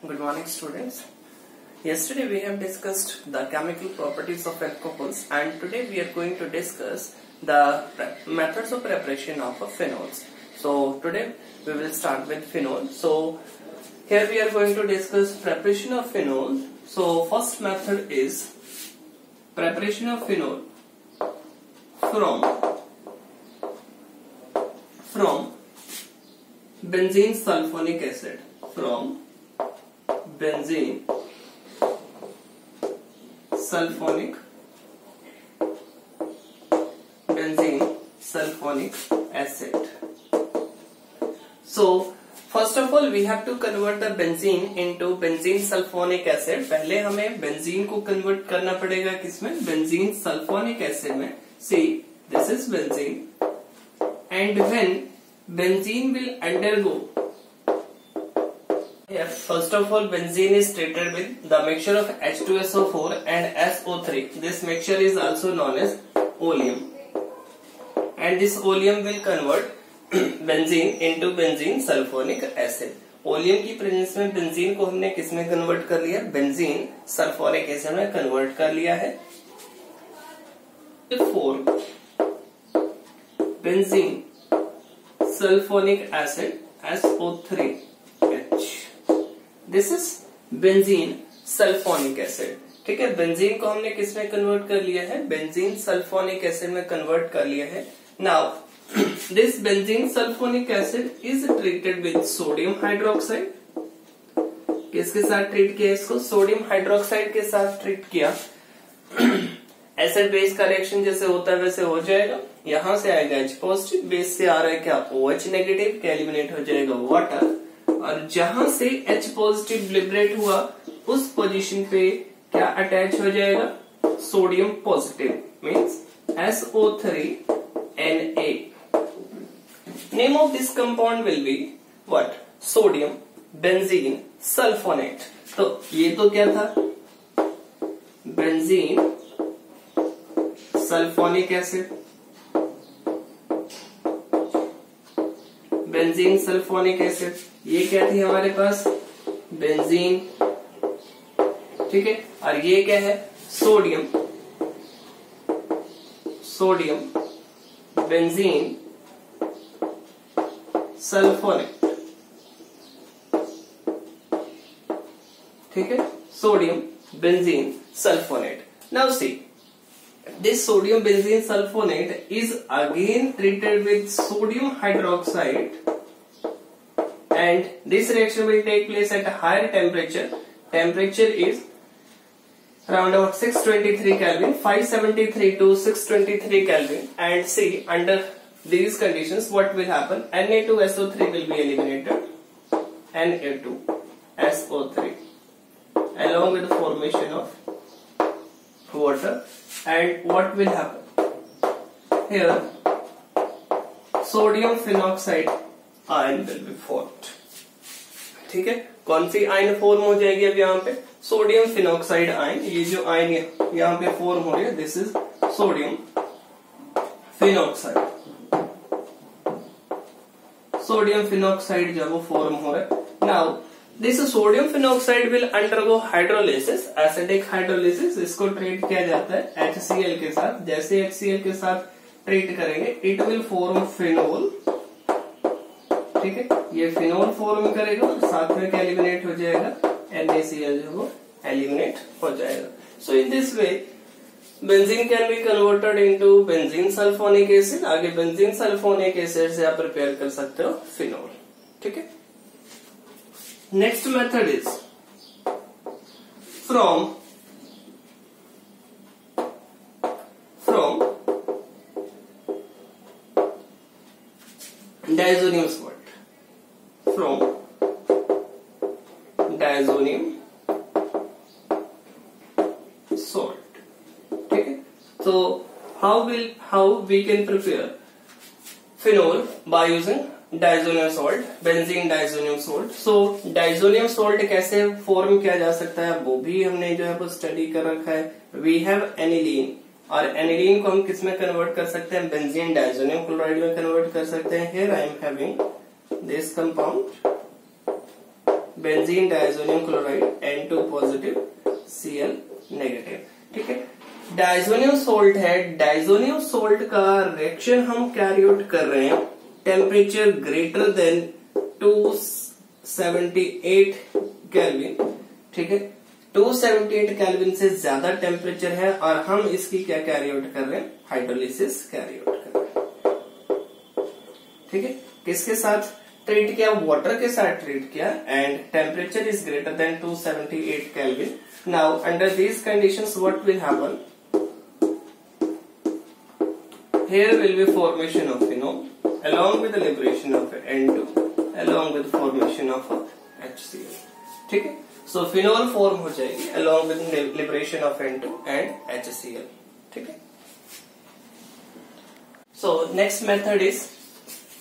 Good morning, students. Yesterday we have discussed the chemical properties of alcohols, and today we are going to discuss the methods of preparation of phenols. So today we will start with phenol. So here we are going to discuss preparation of phenol. So first method is preparation of phenol from benzene sulfonic acid. From benzene sulfonic acid. So first of all we have to convert the benzene into benzene sulfonic acid. पहले हमें benzene को convert करना पड़ेगा किसमें? benzene sulfonic acid में. See, this is benzene, and when benzene will undergo, first of all benzene is treated with the mixture of H2SO4 and SO3. This mixture is also known as oleum, and this oleum will convert benzene into benzene sulfonic acid. Oleum की presence में benzene को हमने किसमें convert कर लिया? Benzene sulphonic acid में convert कर लिया है. 4 benzene sulphonic acid SO3H. This is benzene sulphonic acid. ठीक है, बेंजीन को हमने किसमें कन्वर्ट कर लिया है? बेंजीन सल्फोनिक एसिड में कन्वर्ट कर लिया है. Now this benzene sulphonic acid is treated with sodium hydroxide. किसके साथ ट्रीट किया इसको? सोडियम हाइड्रोक्साइड के साथ ट्रीट किया. एसिड बेस का रिएक्शन जैसे होता है वैसे हो जाएगा. यहां से आएगा H पॉजिटिव, बेस से आ रहा है क्या? OH नेगेटिव, क्या एलिमिनेट हो जाएगा? वाटर. और जहां से H पॉजिटिव लिबरेट हुआ उस पोजीशन पे क्या अटैच हो जाएगा? Sodium positive, means SO3Na. Name of this compound will be what? Sodium benzene sulphonate. तो ये तो क्या था? Benzene sulphonic acid. Benzene sulphonic acid, ये क्या थी हमारे पास? बेंजीन. ठीक है, और ये क्या है? Sodium benzene sulphonate. ठीक है, sodium benzene sulphonate. Now see, this sodium benzene sulfonate is again treated with sodium hydroxide, and this reaction will take place at a higher temperature. Temperature is around about 623 Kelvin, 573 to 623 Kelvin. And see, under these conditions what will happen? Na2SO3 will be eliminated, Na2SO3, along with the formation of water. And what will happen? Here sodium phenoxide ion will be formed. ठीक है, कौन सी ion form हो जाएगी अब यहाँ पे? Sodium phenoxide ion. ये जो आयन यहाँ पे फॉर्म हो रही है, this is sodium phenoxide. Sodium phenoxide जब वो फॉर्म हो रहा है. Now this sodium phenoxide will undergo hydrolysis, acidic hydrolysis. इसको ट्रीट किया जाता है HCl के साथ. जैसे HCl के साथ ट्रीट करेंगे, इट विल फॉर्म फिनोल. ठीक है, ये फिनोल फॉर्म करेगा और साथ में क्या एलिमिनेट हो जाएगा? NaCl जो वो एलिमिनेट हो जाएगा. So in this way benzene can be converted into benzene sulphonic acid. आगे बेंजीन सल्फोनिक एसिड से आप प्रिपेयर कर सकते हो फिनोल. ठीक है, next method is from diazonium salt. From diazonium salt. ठीक है, so how we can prepare phenol by using diazonium salt, benzene diazonium salt. So diazonium salt कैसे फॉर्म किया जा सकता है वो भी हमने जो है वो स्टडी कर रखा है. वी हैव एनिलीन, और एनिलीन को हम किस में कन्वर्ट कर सकते हैं? बेंजीन डाइजोनियम क्लोराइड में कन्वर्ट कर सकते हैं. Here I am having this compound benzene diazonium chloride N2 positive Cl negative. ठीक है, डायजोनियम सोल्ट है, डायजोनियम सोल्ट का रिएक्शन हम कैरी आउट कर रहे हैं टेम्परेचर ग्रेटर देन 278 केल्विन। ठीक है, 278 केल्विन से ज्यादा टेम्परेचर है और हम इसकी क्या कैरी आउट कर रहे हैं, हाइड्रोलिसिस कैरी आउट कर रहे हैं। ठीक है, किसके साथ ट्रीट किया, वाटर के साथ ट्रीट किया and temperature is greater than 278 kelvin. Now under these conditions what will happen, here will be formation of phenol along with the liberation of N2 along with formation of HCl। ठीक है, so phenol form हो जाएगी along with liberation of N2 and HCl। ठीक है, so next method is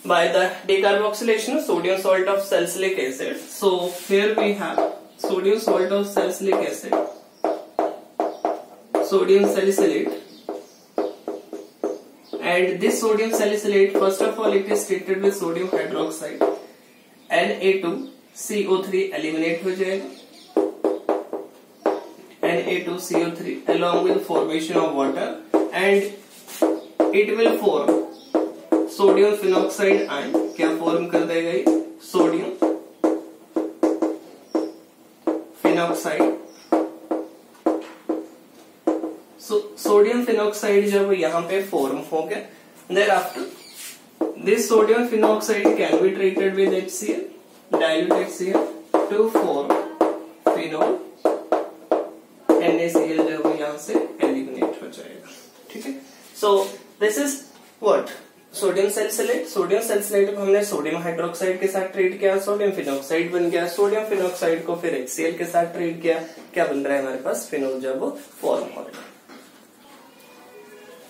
by the decarboxylation of sodium salt of salicylic acid। so here we have sodium salt of salicylic acid, sodium salicylate, and this sodium salicylate first of all it is treated with sodium hydroxide, Na2CO3 eliminate हो जाएगा, Na2CO3 along with formation of water and it will form sodium phenoxide ion. क्या form कर देगा ये, sodium phenoxide. Sodium phenoxide जब यहाँ पे form हो गया, then after this sodium phenoxide can be treated with HCl, dilute HCl to form phenol, NaCl जो है यहाँ से एलिमिनेट हो जाएगा। ठीक है, so this is what sodium salicylate. Sodium salicylate को हमने सोडियम हाइड्रोक्साइड के साथ ट्रीट किया, सोडियम फिनॉक्साइड बन गया, सोडियम फिनॉक्साइड को फिर HCl के साथ ट्रीट किया, क्या बन रहा है हमारे पास, फिनोल जब वो फॉर्म हो रहा है।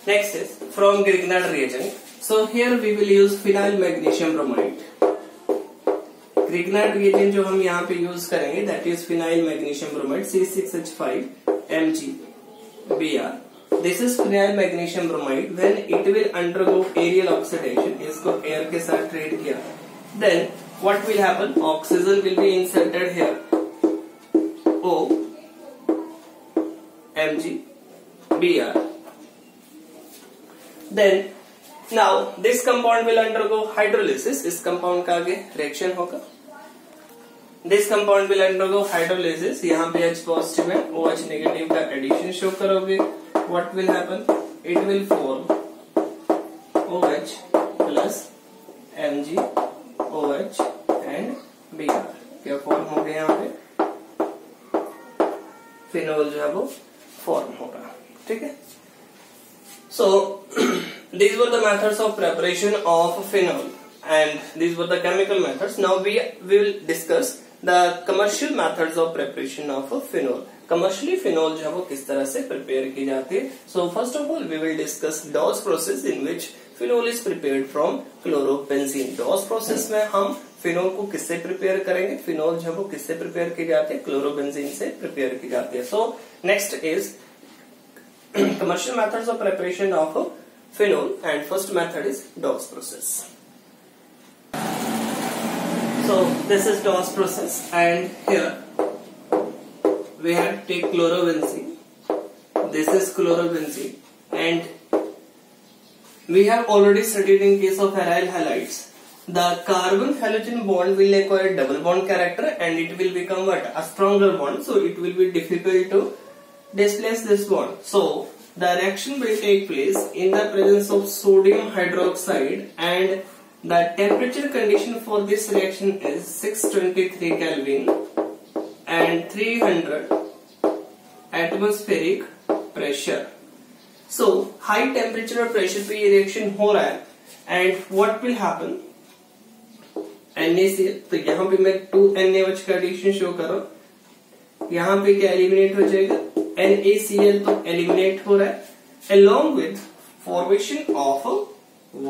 Next is from Grignard reagent. So here we will use phenyl magnesium bromide. Grignard reagent जो हम यहाँ पे यूज करेंगे that is phenyl magnesium bromide C6H5 MgBr। This is phenyl magnesium bromide when it will undergo aerial oxidation, इसको air के साथ treat किया, then what will happen, oxygen will be inserted here, O MgBr, then now this compound will undergo hydrolysis। इस compound का आगे reaction होगा, this compound will undergo hydrolysis, यहाँ पे H पॉजिटिव है, OH नेगेटिव का एडिशन शो करोगे, what will happen, it will form OH plus MgOH and Br। क्या फॉर्म हो गया यहाँ पे, फिनोल जो है वो फॉर्म होगा। ठीक है, so these were the methods of preparation of phenol and these were the chemical methods। now we will discuss the commercial methods of preparation of phenol। Commercially phenol जो है वो किस तरह से प्रिपेयर की जाती है। So first of all we will discuss Dow's process in which phenol is prepared from chlorobenzene. Dow's process में हम फिनोल को किससे प्रिपेयर करेंगे, फिनोल जो है वो किससे प्रिपेयर की जाती है, क्लोरोबेंजीन से प्रिपेयर की जाती है। So next is commercial methods of preparation of phenol and first method is Dow's process. So this is DOS process and here we have take chlorobenzene. This is chlorobenzene and we have already studied in case of aryl halides the carbon halogen bond will acquire double bond character and it will become what, a stronger bond, so it will be difficult to displace this bond. So the reaction will take place in the presence of sodium hydroxide and the temperature condition for this reaction is 623 Kelvin and 300 atmospheric pressure। So high temperature और pressure पे ये reaction हो रहा है and what will happen, NaCl, तो यहाँ पे मैं 2NaOH का addition शो कर रहा हूँ, यहाँ पे क्या एलिमिनेट हो जाएगा, NaCl तो एलिमिनेट हो रहा है along with formation of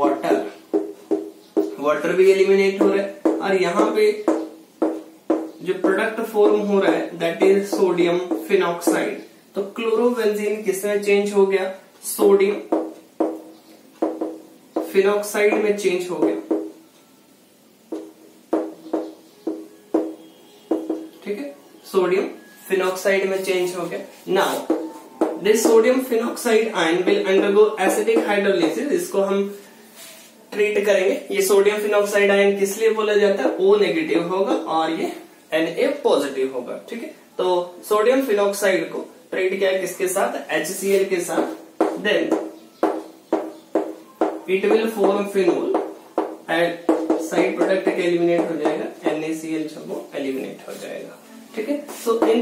water, water भी एलिमिनेट हो रहा है और यहाँ पे जो प्रोडक्ट फॉर्म हो रहा है दैट इज सोडियम फिनॉक्साइड। तो क्लोरोबेंजीन किसमें चेंज हो गया, सोडियम फिनॉक्साइड में चेंज हो गया सोडियम फिनॉक्साइड में चेंज हो गया। Now this sodium phenoxide ion will undergo acidic hydrolysis, इसको हम ट्रीट करेंगे। ये सोडियम फिनॉक्साइड आयन किस लिए बोला जाता है, O नेगेटिव होगा और ये Na पॉजिटिव होगा, ठीक है। तो सोडियम फिनॉक्साइड को ट्रीट किया किसके साथ, HCl के साथ, then it will form phenol and side product के एलिमिनेट हो जाएगा, NaCl जो वो एलिमिनेट हो जाएगा, ठीक है। So in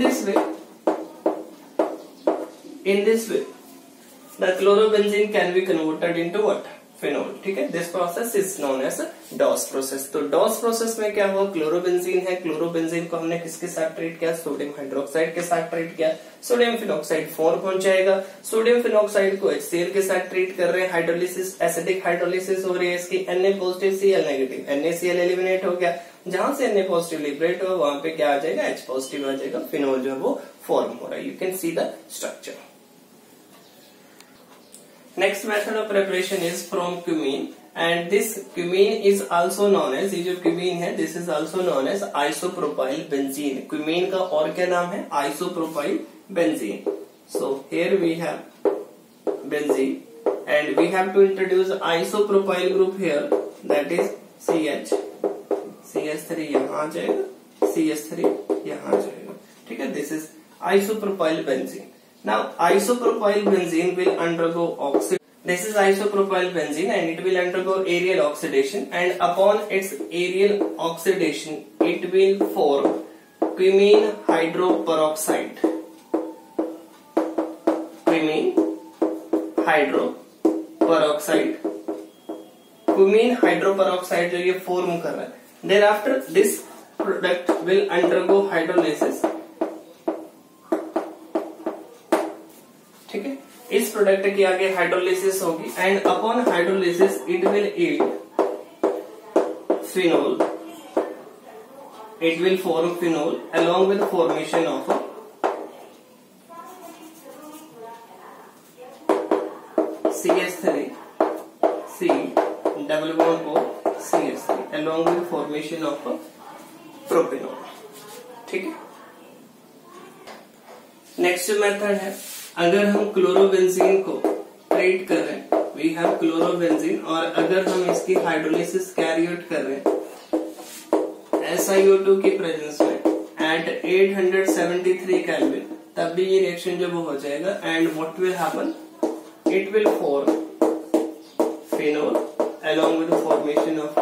this way the chlorobenzene can be converted into what, phenol, ठीक है। This process is known as Dow's process. तो डॉस प्रोसेस में क्या हुआ, क्लोरोबेंजीन है, क्लोरोबेंजीन को हमने किसके साथ ट्रीट किया, सोडियम हाइड्रोक्साइड के साथ ट्रीट किया, सोडियम फिनॉक्साइड फॉर्म हो जाएगा। सोडियम फिनॉक्साइड को HCl के साथ ट्रीट कर रहे हैं, हाइड्रोलिसिस, एसिडिक हाइड्रोलिसिस हो रही है इसकी, Na positive Cl negative, NaCl eliminate हो गया, जहां से Na पॉजिटिव लिबरेट हुआ वहां पे क्या आ जाएगा, H पॉजिटिव आ जाएगा, फिनोल जो है वो फॉर्म हो रहा है। You can see the structure. Next method of preparation is from cumene, and this cumene is also known as, ये जो cumene है this is also known as isopropyl benzene। cumene का और क्या नाम है, isopropyl benzene। So here we have benzene and we have to introduce isopropyl group here, that is CH, CH3 यहाँ आ जाएगा, CH3 यहाँ आ जाएगा, ठीक है। This is isopropyl benzene। Now isopropyl benzene will undergo oxidation. This is isopropyl benzene and it will undergo aerial oxidation, and upon its aerial oxidation it will form cumene hydroperoxide। cumene hydroperoxide, cumene hydroperoxide जो ये form कर रहा है, thereafter this product will undergo hydrolysis, ठीक है। इस product की आगे हाइड्रोलिसिस होगी and upon hydrolysis it will yield phenol, it will form phenol along with formation of CH3 C double bond O CH3 along with formation of propanol, ठीक है। Next method है, अगर हम क्लोरोबेंजीन को treat कर रहे हैं, वी हैव क्लोरोबेंजीन, और अगर हम इसकी हाइड्रोलिसिस कैरी आउट कर रहे हैं SiO2 की प्रेजेंस में एट 873 केल्विन, तब भी ये रिएक्शन जब हो जाएगा and what will happen, it will form phenol along with formation of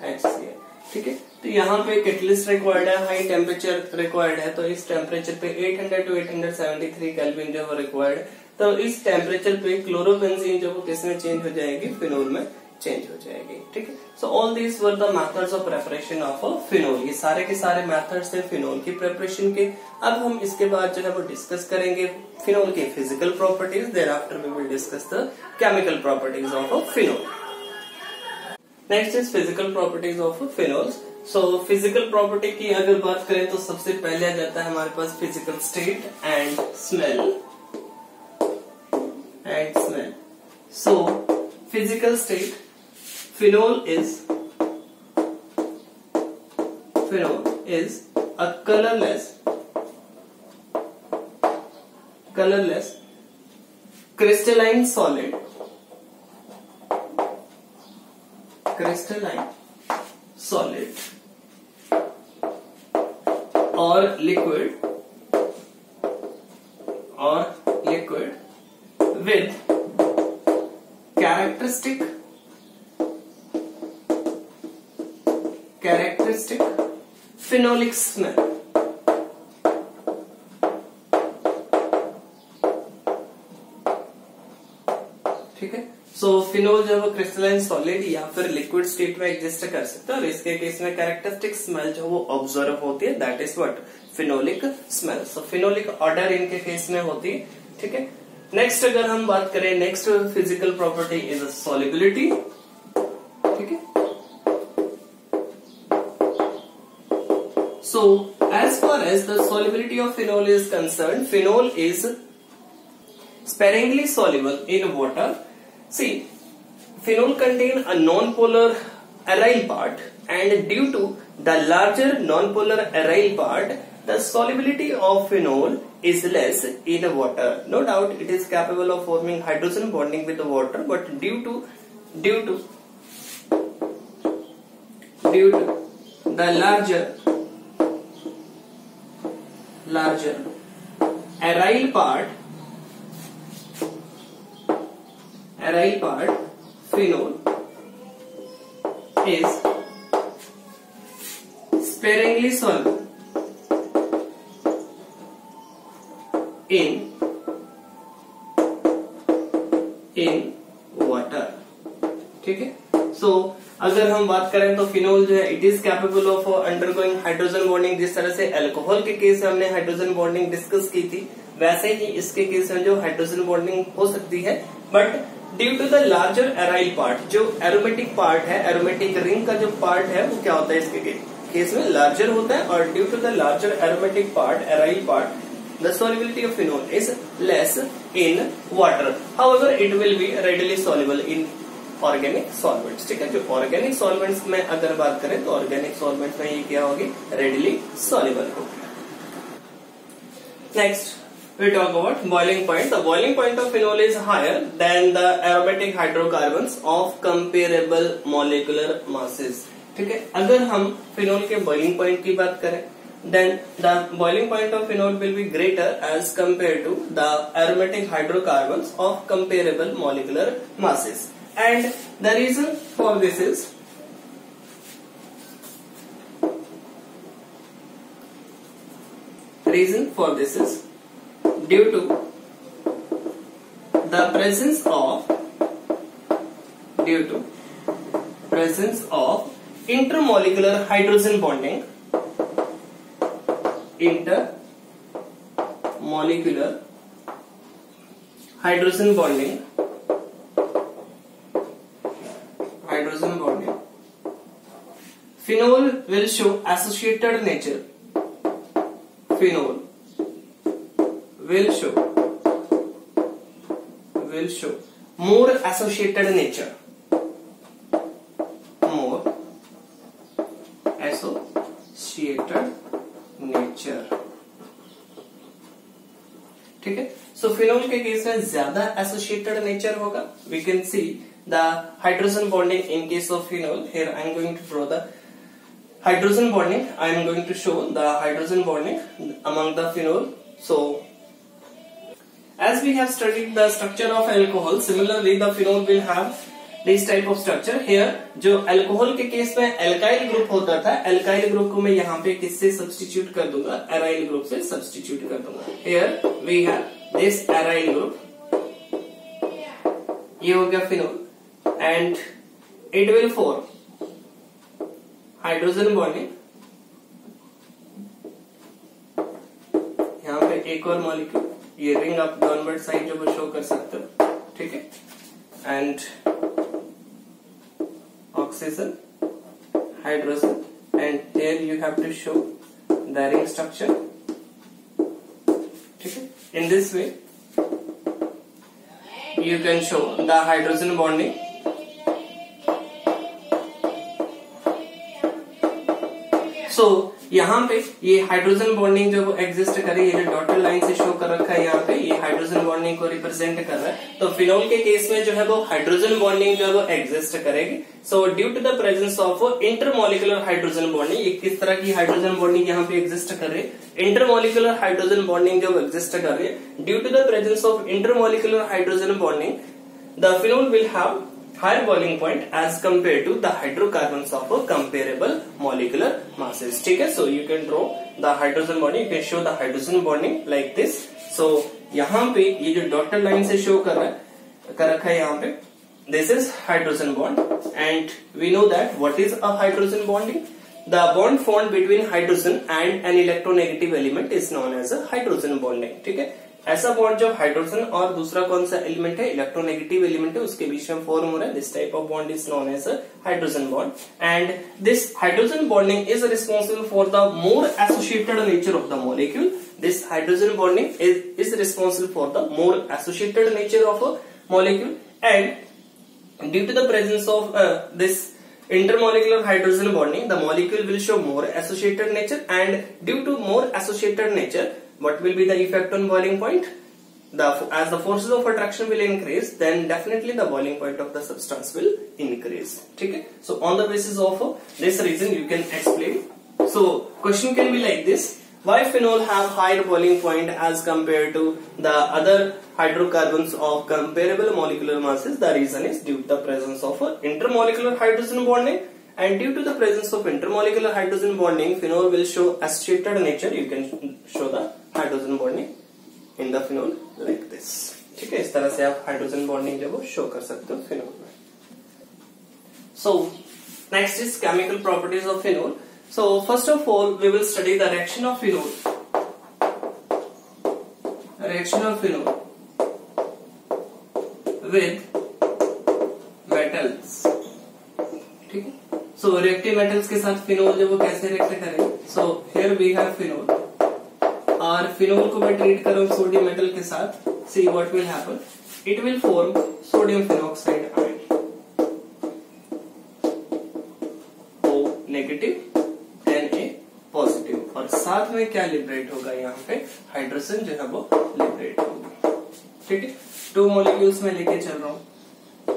HCl, ठीक है। तो यहाँ पे कैटलिस्ट रिक्वायर्ड है, हाई टेम्परेचर रिक्वायर्ड है, तो इस टेम्परेचर पे 800 to 873 केल्विन जो है रिक्वायर्ड है। तो इस टेम्परेचर पे क्लोरोबेंजीन जो वो किसमें चेंज हो जाएगी, फिनोल में चेंज हो जाएगी, ठीक है। सो all these were the methods of preparation of phenol. ये सारे के सारे मेथड्स थे फिनोल की प्रिपरेशन के। अब हम इसके बाद जो है वो डिस्कस करेंगे फिनोल के physical properties, there after we will discuss the chemical properties of phenol. Next is physical properties of phenols. So physical property की अगर बात करें तो सबसे पहले आ जाता है हमारे पास physical state and smell. So physical state, phenol is a colorless crystalline solid, or liquid with characteristic phenolic smell। ठीक है। सो फिनोल जो है क्रिस्टलाइन सॉलिड या फिर लिक्विड स्टेट में एग्जिस्ट कर सकता है, और इसके केस में कैरेक्टरिस्टिक स्मेल जो वो ऑब्जर्व होती है, that is what, phenolic smell. So phenolic order इनके केस में होती है, ठीक है। नेक्स्ट अगर हम बात करें, next physical property is solubility, ठीक है। So as far as the solubility of phenol is concerned, phenol is sparingly soluble in water। See, phenol contain a non-polar aryl part, and due to the larger non-polar aryl part, the solubility of phenol is less in water. No doubt it is capable of forming hydrogen bonding with the water, but due to the larger aryl part, phenol is sparingly soluble in water. ठीक है. सो अगर हम बात करें तो phenol जो है it is capable of undergoing hydrogen bonding. जिस तरह से अल्कोहल के केस में हमने हाइड्रोजन बॉन्डिंग डिस्कस की थी, वैसे ही इसके केस में जो हाइड्रोजन बॉन्डिंग हो सकती है, but due to the larger aryl part, जो एरोमेटिक पार्ट है, एरोमेटिक रिंग का जो पार्ट है वो क्या होता है इसके केस में लार्जर होता है, और due to the larger aromatic part, aryl part, the solubility of phenol is less in water. However, it will be readily soluble in organic solvents. ठीक है, जो organic solvents में अगर बात करें तो organic solvents में ये क्या होगी, readily soluble होगी. Next, we talk about boiling point. The boiling point of phenol is higher than the aromatic hydrocarbons of comparable molecular masses. ठीक है, अगर हम phenol के boiling point की बात करें, then the boiling point of phenol will be greater as compared to the aromatic hydrocarbons of comparable molecular masses. And the reason for this is due to the presence of intermolecular hydrogen bonding, intermolecular hydrogen bonding. Phenol will show associated nature. Phenol will show more associated nature. ठीक है. सो phenol के case में ज्यादा associated nature होगा. We can see the hydrogen bonding in case of phenol. Here I am going to draw the hydrogen bonding. I am going to show the hydrogen bonding among the phenol. So as we have studied the structure of alcohol, similarly the phenol will have this type of structure. Here जो alcohol के case में alkyl group होता था, alkyl group को मैं यहाँ पे किससे सब्स्टिट्यूट कर दूंगा, एराइल ग्रुप से सब्स्टिट्यूट कर दूंगा. Here we have this aryl group, ये हो गया phenol, and it will form hydrogen bonding. यहाँ पे एक और मॉलिक्यूल, ये रिंग आप डाउनवर्ड साइड जो शो कर सकते हो. ठीक है, and oxygen, hydrogen, and here you have to show the ring structure. Okay. In this way you can show the hydrogen bonding. So यहाँ पे ये हाइड्रोजन बॉन्डिंग जो एग्जिस्ट करे, ये जो डॉटेड लाइन से शो कर रखा है यहाँ पे, ये हाइड्रोजन बॉन्डिंग को रिप्रेजेंट कर रहा है. तो फिनोल के केस में जो है वो हाइड्रोजन बॉन्डिंग जो है वो एग्जिस्ट करेगी. So due to the presence of intermolecular hydrogen bonding, ये किस तरह की हाइड्रोजन बॉन्डिंग यहाँ पे एग्जिस्ट कर रही है, इंटरमोलिकुलर हाइड्रोजन बॉन्डिंग जो एग्जिस्ट कर रही है. Due to the presence of intermolecular hydrogen bonding, the phenol will have higher boiling point as compared to the hydrocarbons of a comparable molecular masses. ठीक है, so you can draw the hydrogen bonding, you can show the hydrogen bonding like this. So यहाँ पे ये जो dotted line से show कर रखा है यहाँ पे, this is hydrogen bond, and we know that what is a hydrogen bonding. The bond formed between hydrogen and an electronegative element is known as a hydrogen bonding. ठीक है, ऐसा bond जो हाइड्रोजन और दूसरा कौन सा एलिमेंट है, electronegative element है, उसके बीच में फॉर्म हो रहा है. This type of bond is known as hydrogen bond, and this hydrogen bonding is responsible for the more associated nature of the molecule. This hydrogen bonding is responsible for the more associated nature of a molecule, and due to the presence of this intermolecular hydrogen bonding, the molecule will show more associated nature, and due to more associated nature, what will be the effect on boiling point? As the forces of attraction will increase, then definitely the boiling point of the substance will increase. Okay? So on the basis of this reason you can explain. So question can be like this: why phenol have higher boiling point as compared to the other hydrocarbons of comparable molecular masses? The reason is due to the presence of intermolecular hydrogen bonding, and due to the presence of intermolecular hydrogen bonding, phenol will show associated nature. You can show the hydrogen bonding in the phenol like this. ठीक है, इस तरह से आप hydrogen bonding जो show कर सकते हो फिनोल में. So next is chemical properties of phenol. So first of all we will study the reaction of phenol. Reaction of phenol with metals. ठीक है. So reactive metals के साथ phenol जो वो कैसे रिएक्ट करेंगे? So here we have phenol. और phenol को मैं ट्रीट कर रहा हूं सोडियम मेटल के साथ. See what will happen, it will form sodium phenoxide ion, O negative Na positive, और साथ में क्या लिबरेट होगा यहाँ पे? हाइड्रोजन जो है वो लिबरेट होगा. ठीक है, 2 मॉलिक्यूल्स में लेके चल रहा हूँ,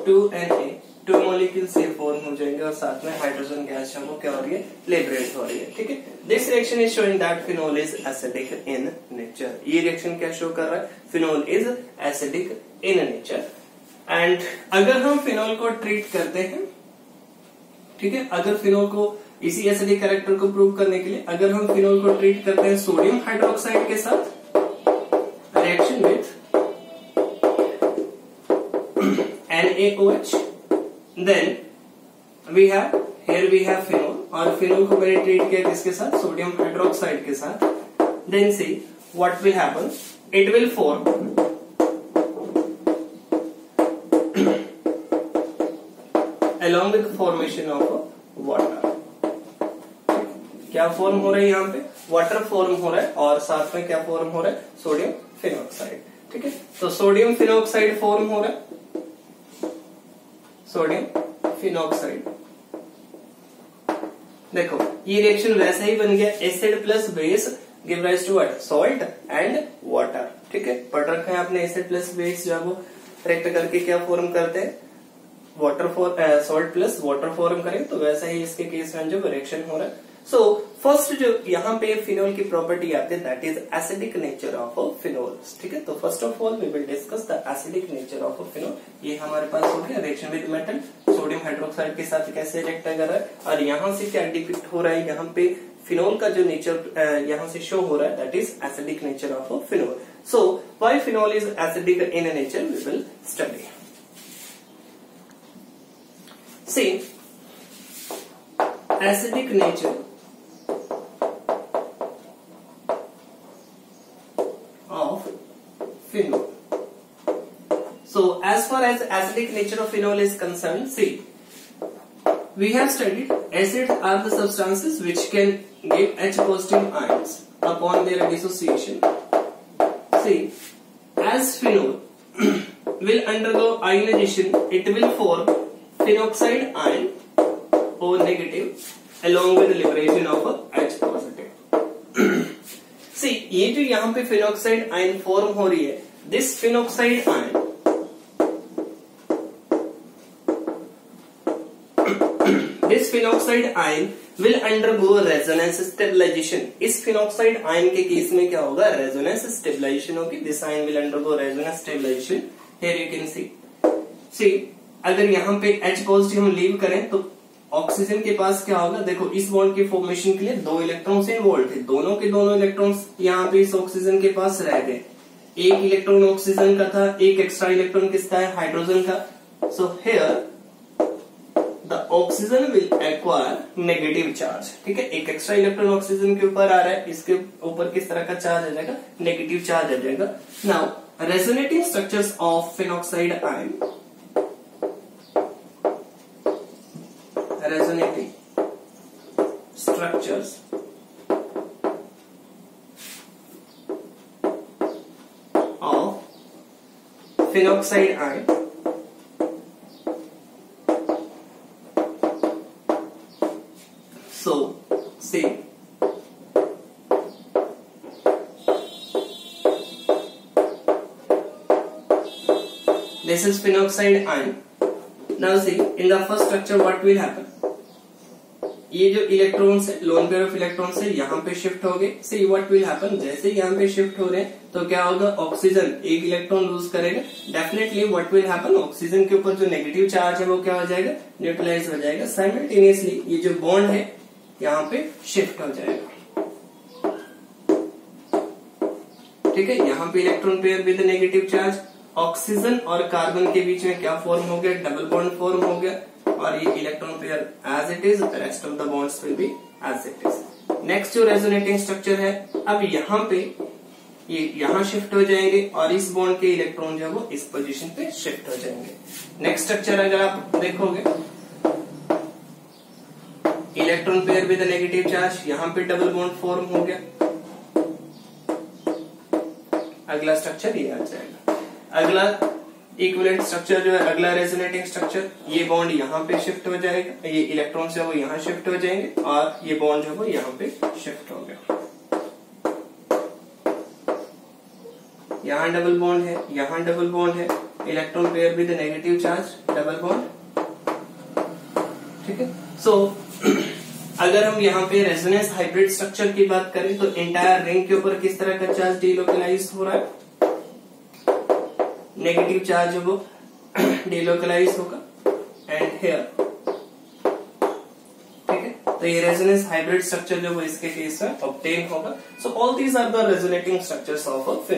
2Na, 2 मॉलिक्यूल्स ये फॉर्म हो जाएंगे और साथ में हाइड्रोजन गैस जो क्या हो रही है? लिबरेट हो रही है. ठीक है, this reaction is showing that phenol is acidic in nature. ये रिएक्शन क्या शो कर रहा है? Phenol is acidic in nature. And अगर हम फिनोल को ट्रीट करते हैं, ठीक है, अगर फिनोल को इसी एसिडिक कैरेक्टर को प्रूव करने के लिए अगर हम फिनोल को ट्रीट करते हैं सोडियम हाइड्रोक्साइड के साथ, reaction with NaOH, then we have phenol, और फिनोल को मैंने ट्रीट किया किसके साथ? सोडियम हाइड्रोक्साइड के साथ. Then see what will happen, it will form along with formation of water. क्या फॉर्म हो रहा है यहाँ पे? वाटर फॉर्म हो रहा है, और साथ में क्या फॉर्म हो रहा है? Sodium phenoxide. ठीक है, तो सोडियम फिनॉक्साइड फॉर्म हो रहा है, सोडियम फिनॉक्साइड. देखो ये रिएक्शन वैसा ही बन गया, acid plus base give rise to what? Salt and water. ठीक है, पढ़ रखा है आपने, एसिड प्लस बेस जो है वो रिएक्ट करके क्या फॉर्म करते हैं? Water salt plus water form करें, तो वैसा ही इसके केस में जो रिएक्शन हो रहा है. सो फर्स्ट जो यहाँ पे फिनोल की प्रॉपर्टी आती है that is acidic nature of phenols. ठीक है, तो first of all we will discuss the acidic nature of phenol. ये हमारे पास हो गया reaction with metal, sodium hydroxide के साथ कैसे रिएक्ट कर रहा है, और यहाँ से क्या डिपिक्ट हो रहा है? यहाँ पे फिनोल का जो नेचर यहाँ से शो हो रहा है that is acidic nature of phenol. So why phenol is acidic in nature we will study. See acidic nature of phenol. So as far as acidic nature of phenol is concerned, see, we have studied acids are the substances which can give H positive ions upon their dissociation. See, as phenol will undergo ionization, it will form phenoxide ion O negative along with the liberation of H positive. See, ये जो यहाँ पे phenoxide ion form हो रही है, this phenoxide ion will undergo resonance stabilization. इस phenoxide ion के case में क्या होगा? रेजोनेंस स्टेबलाइजेशन होगी. This ion will undergo resonance stabilization. Here you can see अगर यहाँ पे H पॉजिटिव हम लीव करें तो ऑक्सीजन के पास क्या होगा? देखो इस बॉन्ड के फॉर्मेशन के लिए 2 इलेक्ट्रॉन्स इन्वॉल्व थे, दोनों के दोनों इलेक्ट्रॉन्स यहाँ पे इस ऑक्सीजन के पास रह गए. एक इलेक्ट्रॉन ऑक्सीजन का था, एक एक्स्ट्रा इलेक्ट्रॉन किसका है? हाइड्रोजन का. सो here the oxygen will acquire negative charge. ठीक है, एक एक्स्ट्रा इलेक्ट्रॉन ऑक्सीजन के ऊपर आ रहा है, इसके ऊपर किस तरह का चार्ज आ जाएगा? नेगेटिव चार्ज आ जाएगा. Now resonating structures of phenoxide ion, resonating structures of phenoxide ion this is phenoxide ion. Now see, in the first structure what will happen? ये जो इलेक्ट्रॉन्स है, लोन पेयर ऑफ इलेक्ट्रॉन्स है, यहाँ पे shift हो गए. See what will happen, जैसे यहाँ पे शिफ्ट हो रहे हैं तो क्या होगा, ऑक्सीजन एक इलेक्ट्रॉन लूज करेगा. Definitely what will happen, oxygen के ऊपर जो नेगेटिव चार्ज है वो क्या हो जाएगा, न्यूट्रलाइज हो जाएगा. साइमल्टेनियसली ये जो बॉन्ड है यहाँ पे शिफ्ट हो जाएगा. ठीक है, यहाँ पे electron pair with negative charge, oxygen और कार्बन के बीच में क्या फॉर्म हो गया, डबल बॉन्ड फॉर्म हो गया. और ये electron pair as it is, rest of the bonds will be as it is. Next जो रेजोनेटिंग स्ट्रक्चर है, अब यहाँ पे ये यहाँ शिफ्ट हो जाएंगे और इस बॉन्ड के इलेक्ट्रॉन जो है वो इस पोजीशन पे शिफ्ट हो जाएंगे. नेक्स्ट स्ट्रक्चर अगर आप देखोगे, electron pair with negative charge, यहाँ पे डबल बॉन्ड फॉर्म हो गया. अगला स्ट्रक्चर ये आ जाएगा. अगला इक्विवेलेंट स्ट्रक्चर जो है, अगला रेजोनेटिंग स्ट्रक्चर, ये बॉन्ड यहाँ पे शिफ्ट हो जाएगा, ये इलेक्ट्रॉन है वो यहाँ शिफ्ट हो जाएंगे और ये बॉन्ड जो है वो यहाँ पे शिफ्ट हो गया. यहाँ डबल बॉन्ड है, यहाँ डबल बॉन्ड है, electron pair with negative charge, double bond. ठीक है, सो अगर हम यहाँ पे रेजोनेंस हाइब्रिड स्ट्रक्चर की बात करें तो एंटायर रिंग के ऊपर किस तरह का चार्ज डिलोकलाइज हो रहा है, नेगेटिव चार्ज वो डिलोकलाइज होगा. एंड हियर, ठीक है, तो ये रेजोनेंस हाइब्रिड स्ट्रक्चर जो वो इसके केस में ऑब्टेन होगा. So all these are the resonating structures of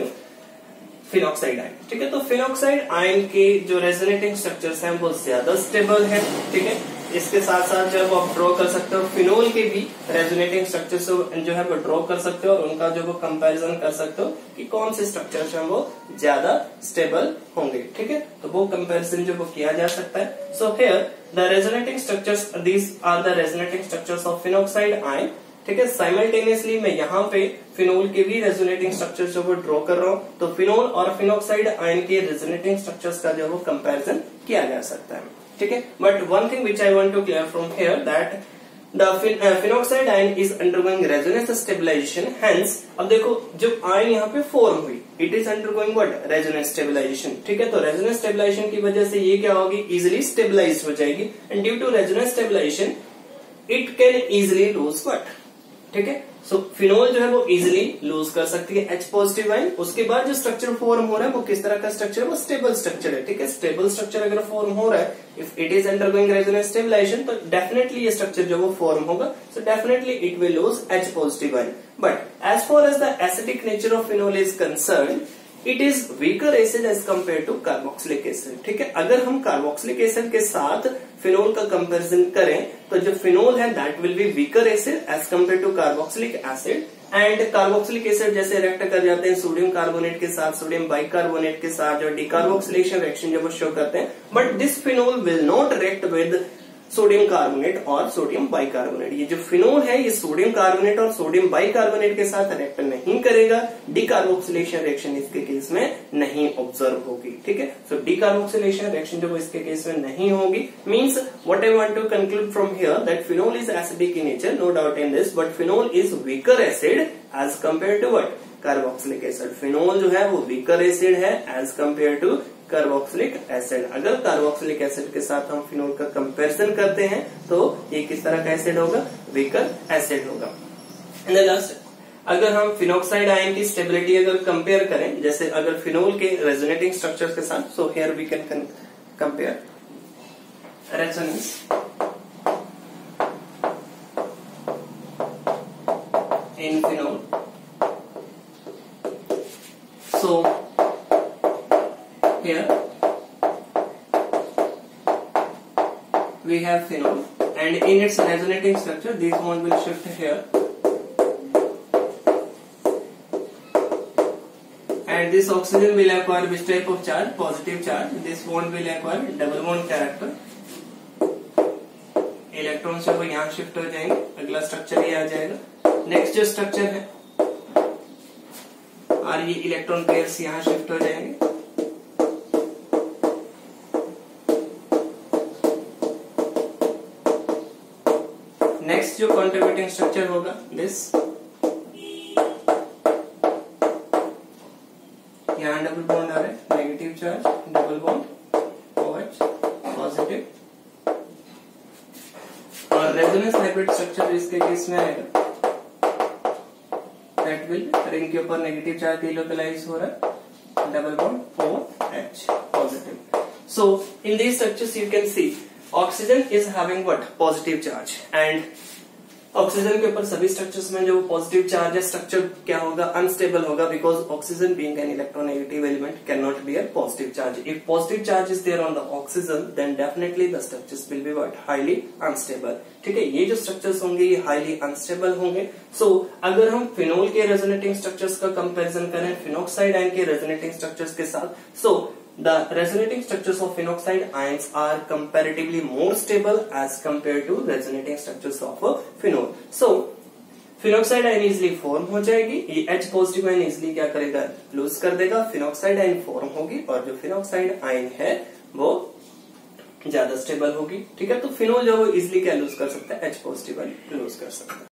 phenoxide ion. ठीक है, तो फिनॉक्साइड आयन के जो रेजोनेटिंग स्ट्रक्चर्स हैं वो ज्यादा स्टेबल है. ठीक है, इसके साथ साथ जब आप ड्रॉ कर सकते हो, फिनोल के भी रेजोनेटिंग स्ट्रक्चर्स जो है वो ड्रॉ कर सकते हो और उनका जो वो कंपैरिजन कर सकते हो कि कौन से स्ट्रक्चर्स हैं वो ज्यादा स्टेबल होंगे. ठीक है, तो वो कंपैरिजन जो वो किया जा सकता है. So here the resonating structures, these are the resonating structures of phenoxide ion. ठीक है, साइमल्टेनियसली मैं यहाँ पे फिनोल के भी रेजोनेटिंग स्ट्रक्चर्स जो वो ड्रॉ कर रहा हूँ, तो फिनोल और फिनॉक्साइड आयन के रेजोनेटिंग स्ट्रक्चर्स का जो वो कंपैरिजन किया जा सकता है. ठीक है, but one thing which I want to clear from here that the phenoxide ion is undergoing resonance stabilization. Hence अब देखो जब आयन यहाँ पे फॉर्म हुई, it is undergoing what, resonance stabilization. ठीक है, तो रेजोनेंस स्टेबलाइजेशन की वजह से ये क्या होगी, इजिली स्टेबलाइज हो जाएगी. And due to resonance stabilization it can easily lose what. ठीक है, सो फिनोल जो है वो इजिली लूज कर सकती है H पॉजिटिव आयन. उसके बाद जो स्ट्रक्चर फॉर्म हो रहा है वो किस तरह का स्ट्रक्चर है, वो स्टेबल स्ट्रक्चर है. ठीक है, स्टेबल स्ट्रक्चर अगर फॉर्म हो रहा है, if it is undergoing resonance stabilization, तो डेफिनेटली ये स्ट्रक्चर जो वो फॉर्म होगा. So definitely it will lose H positive ion. But as far as the acidic nature of phenol is concerned, it is weaker acid as compare to carboxylic acid. ठीक है, अगर हम carboxylic acid के साथ phenol का comparison करें तो जो फिनोल है that will be weaker acid as compare to carboxylic acid. And carboxylic acid जैसे रिएक्ट कर जाते हैं सोडियम कार्बोनेट के साथ, सोडियम बाइकार्बोनेट के साथ, जो डिकार्बोक्सिलेशन रिएक्शन जो वो शो करते हैं. But this phenol will not react with sodium carbonate और सोडियम बाइकार्बोनेट. ये जो फिनोल है ये सोडियम कार्बोनेट और सोडियम बाइकार्बोनेट के साथ रिएक्ट नहीं करेगा. डिकार्बोक्सिलेशन रिएक्शन इसके केस में नहीं ऑब्जर्व होगी. ठीक है, सो डिकार्बोक्सिलेशन रिएक्शन जो इसके केस में नहीं होगी. Means what I want to conclude from here that phenol is acidic in nature, no doubt in this, but phenol is weaker acid as compare to what, carboxylic acid. Phenol जो है वो weaker acid है as compare to carboxylic acid. अगर carboxylic acid के साथ हम phenol का comparison करते हैं तो ये किस तरह का एसिड होगा, वीकर एसिड होगा. एंड द लास्ट, अगर हम फिनॉक्साइड आयन की स्टेबिलिटी अगर कंपेयर करें, जैसे अगर फिनोल के रेजोनेटिंग स्ट्रक्चर्स के साथ, so here we can compare resonance in phenol. So here we have phenol and in its resonating structure this bond will shift here and this oxygen will acquire which type of charge, positive charge. This bond will acquire double bond character. Electron से वो यहाँ shift हो जाएंगे. अगला structure ये आ जाएगा. Next जो structure है और ये इलेक्ट्रॉन पेयर्स यहाँ शिफ्ट हो जाएंगे. नेक्स्ट जो कंट्रीब्यूटिंग स्ट्रक्चर होगा दिस, यहाँ डबल बॉन्ड आ रहा है, negative charge, double bond. Positive, और रेजोनेंस हाइब्रिड स्ट्रक्चर इसके केस में आएगा दैट विल रिंग के ऊपर नेगेटिव चार्ज लोकलाइज हो रहा है, double bond OH positive. So in these structures you can see oxygen is having what positive charge, and oxygen के ऊपर सभी स्ट्रक्चर्स में जो पॉजिटिव चार्ज है स्ट्रक्चर क्या होगा, अनस्टेबल होगा, because oxygen being an electronegative element can not be a positive charge. If positive charge is there on the oxygen then definitely the structures will be what highly unstable. ठीक है, ये जो structures होंगे ये highly unstable होंगे. सो अगर हम phenol के रेजोनेटिंग स्ट्रक्चर्स का कंपेरिजन करें फिनोक्साइड आयन के रेजोनेटिंग स्ट्रक्चर्स के साथ, सो the resonating structures of phenoxide ions are comparatively more stable as compared to resonating structures of phenol. So phenoxide ion easily form हो जाएगी, ये H पॉजिटिव आयन इजिली क्या करेगा, loose कर देगा, फिनोक्साइड आयन फॉर्म होगी, और जो फिनोक्साइड आयन है वो ज्यादा स्टेबल होगी. ठीक है, तो फिनोल जो वो इजिली क्या लूज कर सकता है, H पॉजिटिव आयन लूज कर सकता है.